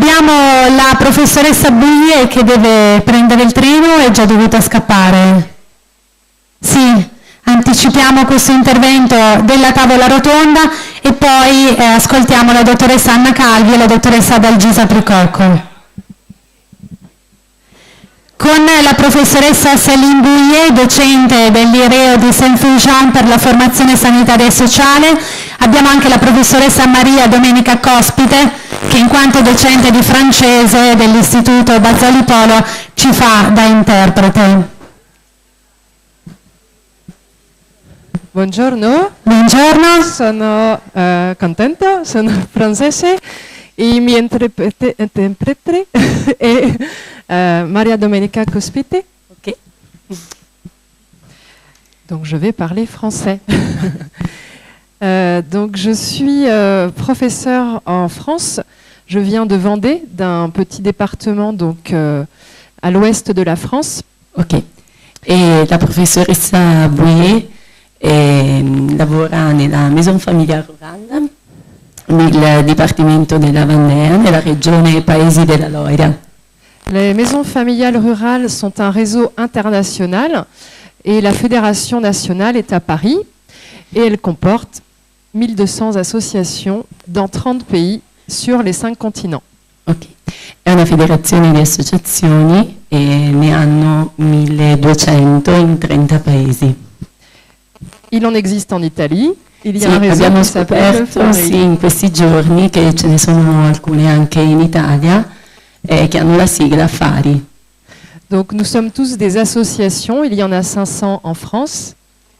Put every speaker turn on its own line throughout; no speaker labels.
Abbiamo la professoressa Bouillet che deve prendere il treno, è già dovuta scappare. Sì, anticipiamo questo intervento della tavola rotonda e poi ascoltiamo la dottoressa Anna Calvi e la dottoressa Adalgisa Pricocco. Con la professoressa Céline Bouillet, docente dell'IREO di Saint-Fulgent per la formazione sanitaria e sociale, abbiamo anche la professoressa Maria Domenica Cospite, che in quanto docente di francese dell'Istituto Bazzoli Polo ci fa da interprete.
Buongiorno.
Buongiorno.
Sono contenta, sono francese e mi interprete è Maria Domenica Cospite.
Ok.
Donc je vais parler français. Donc je suis professeure en France. Je viens de Vendée, d'un petit département donc à l'ouest de la France.
Ok. E la professoressa Bouillet lavora nella Maison Familiale Rurale, nel Dipartimento della Vendée, nella regione Paesi della Loira.
Les maisons familiales rurales sont un réseau international et la fédération nationale est à Paris et elle comporte 1200 associations dans 30 pays sur les 5 continents.
Ok. È una federazione di associazioni e ne hanno 1200 in 30 paesi.
Il en existe en Italie. Il y
Sì,
a un réseau
abbiamo
qui s'appelle
scoperto sì, in questi giorni che ce ne sono alcune anche in Italia che hanno la sigla Fari.
Donc nous sommes tous des associations, il y en a 500 en France.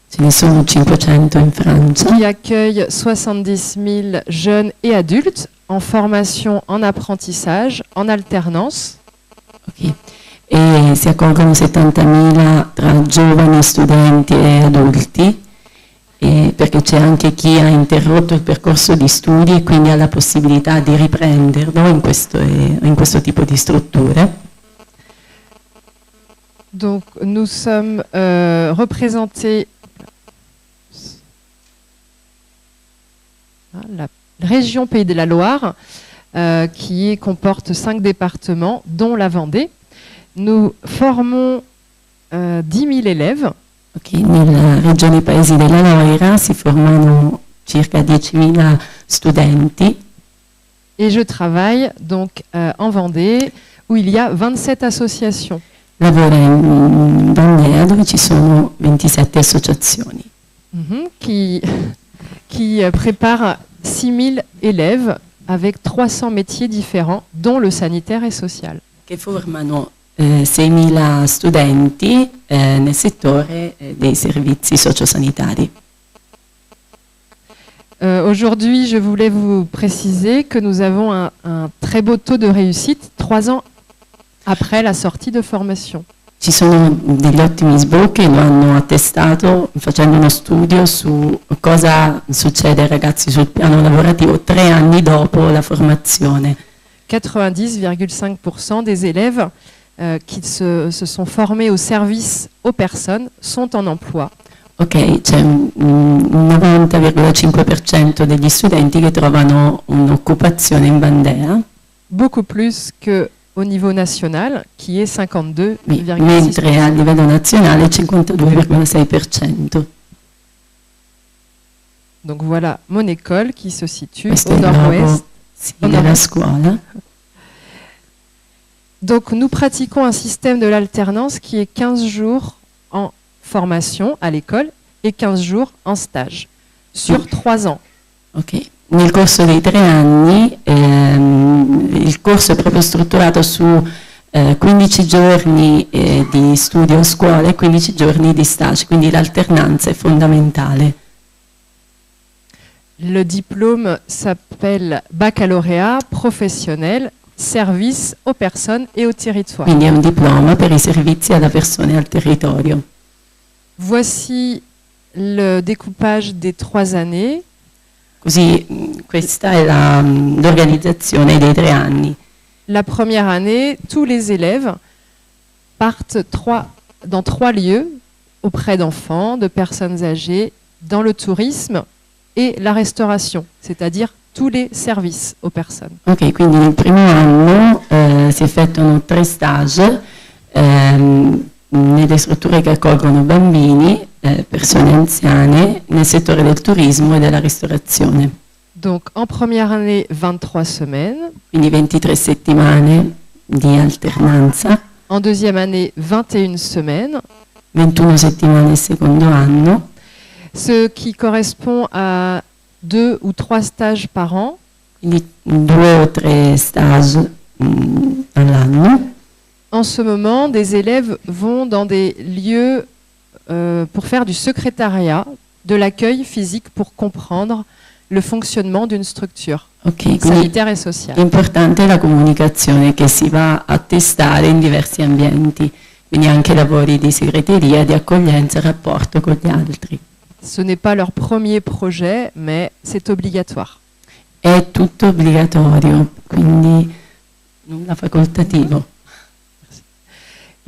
Ce ne sono 500 in Francia.
Qui accueillent 70 000 jeunes et adultes en formation, en apprentissage, en alternance.
Okay. E si accolgono 70.000 tra giovani, studenti e adulti, perché c'è anche chi ha interrotto il percorso di studi e quindi ha la possibilità di riprenderlo in questo tipo di strutture.
Donc nous sommes représentés la région Pays de la Loire qui comporte 5 départements dont la Vendée. Nous formons 10 000 élèves.
Okay. Nella regione Paesi della Loira si formano circa 10.000 studenti.
Et je travaille donc en Vendée où il y a 27 associations.
Lavora in Vendée dove ci sono 27 associazioni.
Qui préparent 6 000 élèves avec 300 métiers différents, dont le sanitaire et social.
Che formano 6.000 studenti nel settore dei servizi sociosanitari.
Aujourd'hui, je voulais vous préciser que nous avons un très beau taux de réussite 3 ans après la sortie de formation.
Ci sono degli ottimi sbocchi che lo hanno attestato facendo uno studio su cosa succede ai ragazzi sul piano lavorativo 3 anni dopo la formazione.
90,5% des élèves qui se sont formés au service aux personnes sont en emploi.
Ok, c'è un 90,5% degli studenti che trovano un'occupazione in Vendée.
Beaucoup plus que au niveau national, qui est 52,6%.
Mentre a livello nazionale 52,6%.
Donc voilà mon école qui se situe
Questo
au
è il
nord-ouest.
logo, sì, della scuola.
Donc nous pratiquons un système de l'alternance qui est 15 jours en formation à l'école et 15 jours en stage sur 3 ans.
Ok. Nel corso dei 3 anni il corso è proprio strutturato su 15 giorni di studio a scuola e 15 giorni di stage, quindi l'alternanza è fondamentale.
Le diplôme s'appelle baccalauréat professionnel service aux personnes et au territoire.
Quindi è un diploma per i servizi alla persona e al territorio.
Voici le découpage des 3 années.
Così questa è l'organizzazione dei 3 anni.
La première année, tous les élèves partent dans 3 lieux auprès d'enfants, de personnes âgées, dans le tourisme et la restauration, c'est-à-dire tous les services aux personnes.
Ok, quindi nel primo anno si effettuano 3 stage nelle strutture che accolgono bambini, persone anziane, nel settore del turismo e della ristorazione.
Donc en première année, 23 semaines.
Quindi 23 settimane di alternanza.
En deuxième année, 21 semaines.
21 settimane il secondo anno.
Ce qui correspond à 2 ou 3 stages par an.
Quindi 2 o 3 stage all'anno.
En ce moment, des élèves vont dans des lieux pour faire du secrétariat, de l'accueil physique pour comprendre le fonctionnement d'une structure sanitaire et sociale.
Importante la comunicazione che si va a testare in diversi ambienti, quindi anche lavori di segreteria, di accoglienza, rapporto con gli altri.
Ce n'est pas leur premier projet, mais c'est obligatoire.
È tutto obbligatorio, quindi nulla facoltativo.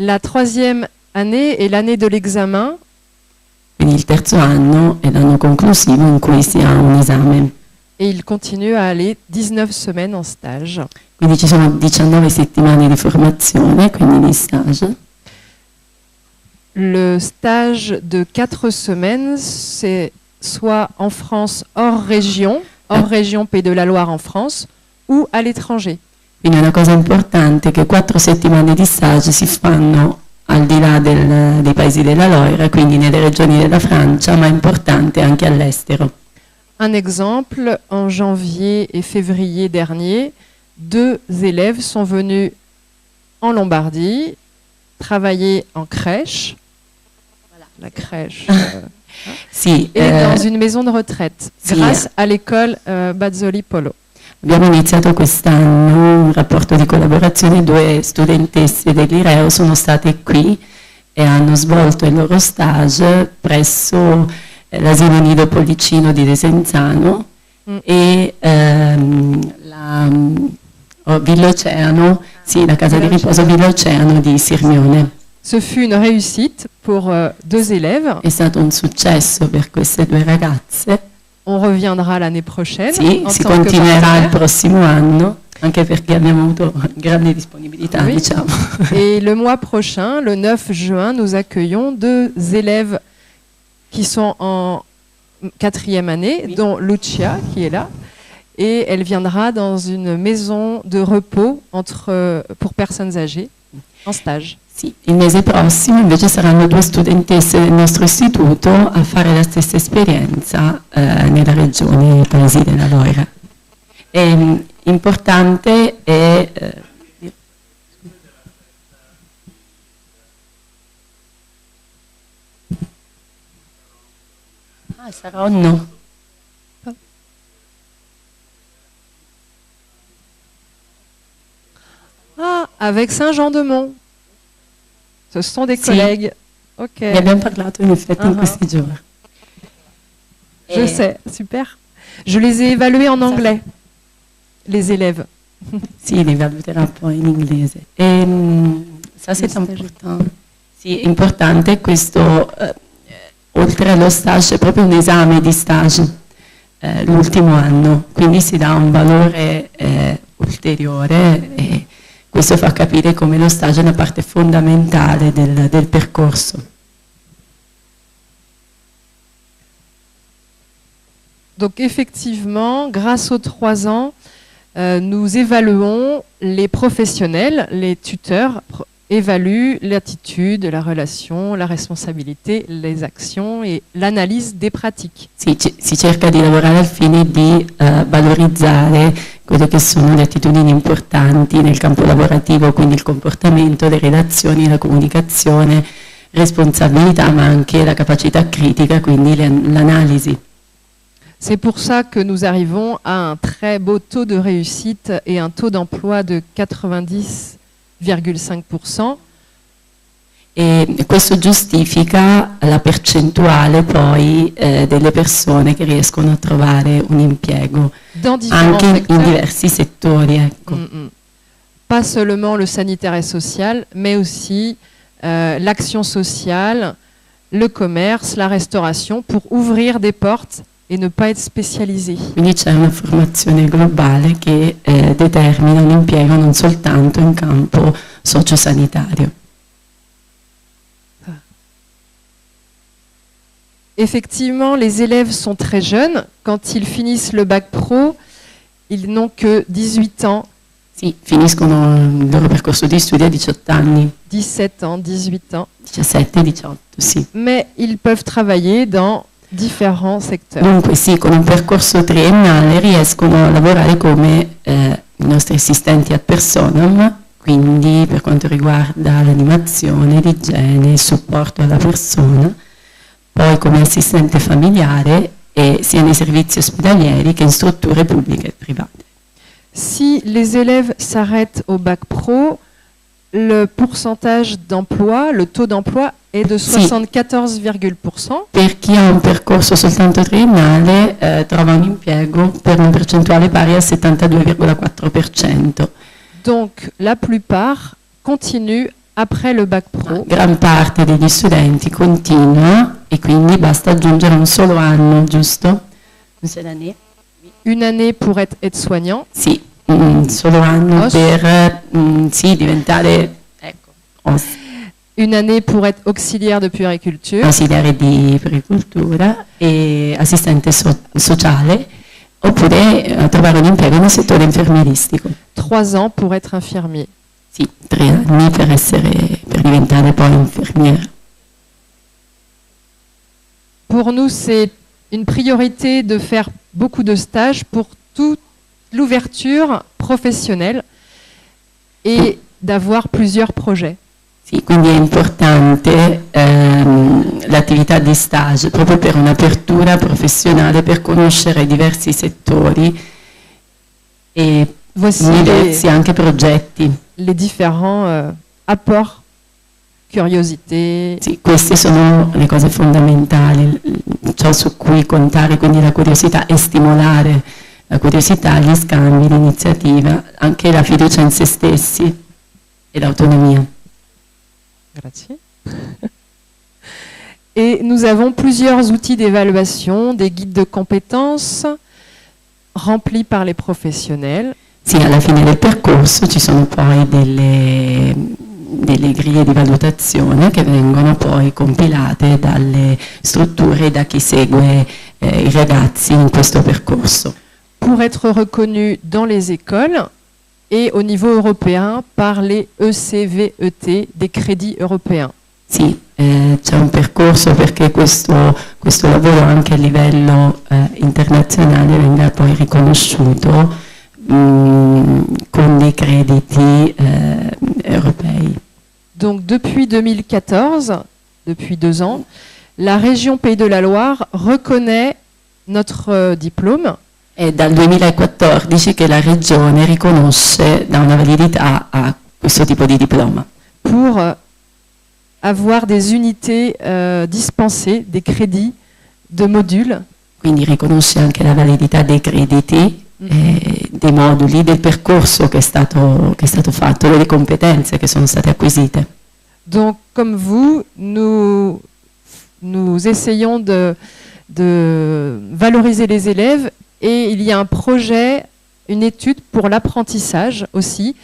La troisième année est l'année de l'examen.
Quindi il terzo anno è l'anno conclusivo in cui si ha un esame.
Et il continue à aller 19 semaines en stage.
Quindi ci sono 19 settimane di formazione, quindi di stage.
Le stage de 4 semaines, c'est soit en France hors région Pays de la Loire en France, ou à l'étranger.
Quindi una cosa importante è che 4 settimane di stage si fanno al di là dei paesi della Loira, quindi nelle regioni della Francia, ma è importante anche all'estero.
Un exemple, en janvier et février dernier, 2 élèves sont venus en Lombardie travailler en crèche. Voilà, la crèche.
Sì,
et dans une maison de retraite, grâce à l'école Bazzoli Polo.
Abbiamo iniziato quest'anno un rapporto di collaborazione, 2 studentesse dell'Ireo sono state qui e hanno svolto il loro stage presso l'asilo Nido Pollicino di Desenzano e Vill'Oceano, sì, la casa di riposo Vill'Oceano di Sirmione.
Ce fut une réussite pour 2 élèves.
È stato un successo per queste 2 ragazze.
On reviendra l'année prochaine.
Sì, si continuerà il prossimo anno, anche perché abbiamo avuto grande disponibilità,
oui.
diciamo.
Et le mois prochain, le 9 juin, nous accueillons 2 élèves qui sont en 4e année, oui, dont Lucia, qui est là. Et elle viendra dans une maison de repos pour personnes âgées, en stage.
Sì, il mese prossimo invece saranno 2 studentesse del nostro istituto a fare la stessa esperienza nella regione Paesi della Loira. Importante è sarà o no?
Ah, avec Saint-Jean-de-Mont. Ce sont des collègues. Ok.
Ne abbiamo parlato in effetti in questi giorni.
Je sais, super. Je les ai évalués en anglais, les élèves.
Sì, li valuterà poi in inglese. Ça c'est important. Sì, è importante questo, oltre allo stage, è proprio un esame di stage l'ultimo anno, quindi si dà un valore ulteriore e questo fa capire come lo stage è una parte fondamentale del percorso.
Donc effectivement, grâce aux 3 ans, nous évaluons les professionnels, les tuteurs évaluent l'attitude, la relation, la responsabilité, les actions et l'analyse des pratiques.
Sì, si cerca di lavorare al fine di valorizzare quelle che sono le attitudini importanti nel campo lavorativo, quindi il comportamento, le relazioni, la comunicazione, responsabilità, ma anche la capacità critica, quindi l'analisi.
C'est pour ça que nous arrivons à un très beau taux de réussite et un taux d'emploi de 90,5%.
E questo giustifica la percentuale poi delle persone che riescono a trovare un impiego anche in diversi settori. Ecco.
Pas seulement le sanitaire et social, mais aussi l'action sociale, le commerce, la restauration, pour ouvrir des portes et ne pas être spécialisé.
Quindi c'è una formazione globale che determina un impiego non soltanto in campo sociosanitario.
Effectivement, les élèves sont très jeunes. Quand ils finissent le bac pro, ils n'ont que 18 ans.
Sì, finiscono il loro percorso di studio a 18 anni.
17 ans, 18 ans.
17, 18, sì.
Mais ils peuvent travailler dans différents secteurs.
Dunque sì, con un percorso triennale riescono a lavorare come i nostri assistenti ad personam, quindi per quanto riguarda l'animazione, l'igiene, il supporto alla persona, poi come assistente familiare e sia nei servizi ospedalieri che in strutture pubbliche e private.
Si les élèves s'arrêtent au bac pro, le pourcentage d'emploi, le taux d'emploi est de 74,%.
Per chi ha un percorso soltanto triennale trova un impiego per una percentuale pari al 72,4%.
Donc la plupart continuent après le bac pro.
Gran parte degli studenti continua e quindi basta aggiungere un solo anno, giusto?
Une année pour être aide-soignant.
Sì, un solo anno per sì, diventare
Une année pour être auxiliaire de puériculture.
Ausiliare di puericultura e assistente sociale, oppure trovare un impiego nel settore infermieristico.
3 ans pour être infirmier.
Sì, 3 anni per diventare poi infermiera.
Pour nous, c'est une priorité de faire beaucoup de stages pour toute l'ouverture professionnelle et d'avoir plusieurs projets.
Sì, quindi è importante l'attività di stage proprio per un'apertura professionale, per conoscere diversi settori e diversi anche progetti.
Les différents apports, curiosité.
Sì, queste sono le cose fondamentali, ciò su cui contare, quindi la curiosità e stimolare la curiosità, gli scambi, l'iniziativa, anche la fiducia in se stessi e l'autonomia.
Grazie. Et nous avons plusieurs outils d'évaluation, des guides de compétences remplis par les professionnels.
Sì, alla fine del percorso ci sono poi delle griglie di valutazione che vengono poi compilate dalle strutture e da chi segue i ragazzi in questo percorso.
Pour être reconnu dans les écoles et au niveau européen par les ECVET, des crédits européens.
Sì, c'è un percorso perché questo lavoro anche a livello internazionale venga poi riconosciuto con dei crediti europei.
Donc depuis 2014, depuis 2 ans, la région Pays de la Loire reconnaît notre diplôme.
È dal 2014 che la regione riconosce da una validità a questo tipo di diploma.
Pour avoir des unités dispensées, des crédits de modules.
Quindi riconosce anche la validità dei crediti, dei moduli, del percorso che è stato fatto, delle competenze che sono state acquisite.
Donc comme vous, nous essayons de valoriser les élèves. Et il y a un projet, une étude pour l'apprentissage aussi.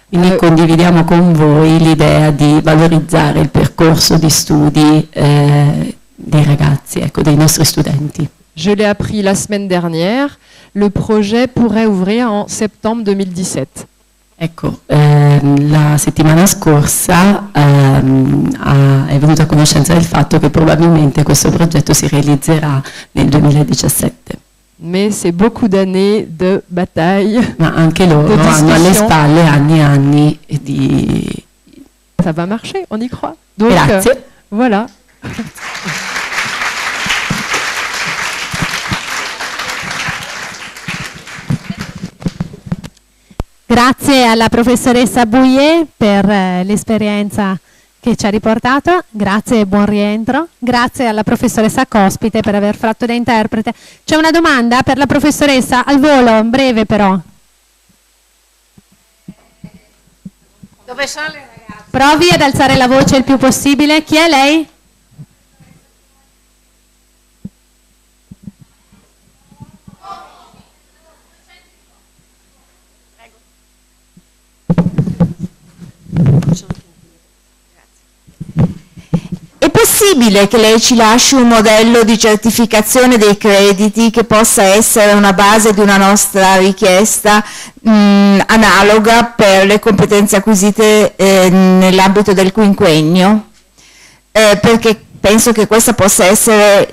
Quindi condividiamo con voi l'idea di valorizzare il percorso di studi dei ragazzi, ecco, dei nostri studenti.
Je l'ai appris la semaine dernière. Le projet pourrait ouvrir en septembre 2017.
Ecco, la settimana scorsa è venuta a conoscenza del fatto che probabilmente questo progetto si realizzerà nel 2017.
Mais c'est beaucoup d'années de bataille.
Ma anche loro hanno alle spalle anni e anni di...
Ça va marcher, on y croit. Donc,
Grazie.
Voilà.
Grazie alla professoressa Bouillet per l'esperienza che ci ha riportato, grazie e buon rientro, grazie alla professoressa Cospite per aver fatto da interprete. C'è una domanda per la professoressa, al volo, breve però.
Dove sono le ragazze?
Provi ad alzare la voce il più possibile. Chi è lei?
possibile che lei ci lasci un modello di certificazione dei crediti che possa essere una base di una nostra richiesta analoga per le competenze acquisite nell'ambito del quinquennio? Perché penso che questa possa essere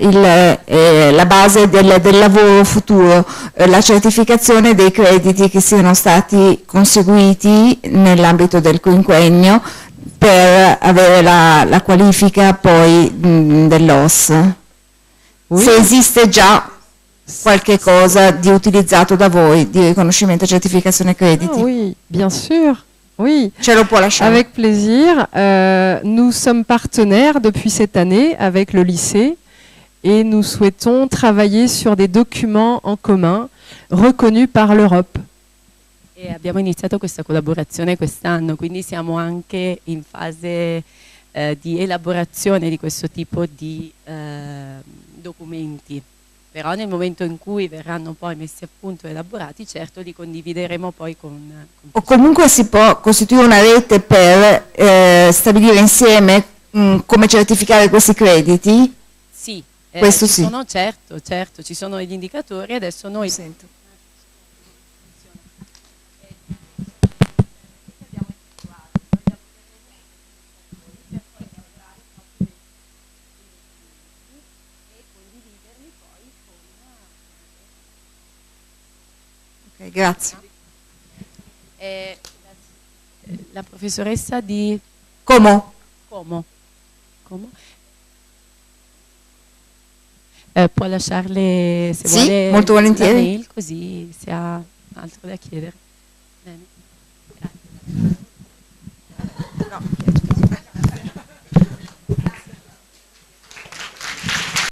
la base del lavoro futuro, la certificazione dei crediti che siano stati conseguiti nell'ambito del quinquennio per avere la qualifica poi dell'OS.
Oui.
Se esiste già qualche cosa di utilizzato da voi, di riconoscimento e certificazione crediti.
Ah oui, bien sûr. Oui,
Ce lo può lasciare.
avec plaisir. Nous sommes partenaires depuis cette année avec le lycée et nous souhaitons travailler sur des documents en commun reconnus par l'Europe.
E abbiamo iniziato questa collaborazione quest'anno, quindi siamo anche in fase di elaborazione di questo tipo di documenti. Però nel momento in cui verranno poi messi a punto e elaborati, certo li condivideremo poi con
O comunque si può costituire una rete per stabilire insieme come certificare questi crediti?
Sì,
Questo
ci
sì.
sono, certo, ci sono degli indicatori, adesso noi
Sento. Ok, grazie.
la professoressa di
Como?
Como. Può lasciarle se
Sì,
vuole
molto volentieri.
la mail, così se ha altro da chiedere. Bene. Grazie.
No.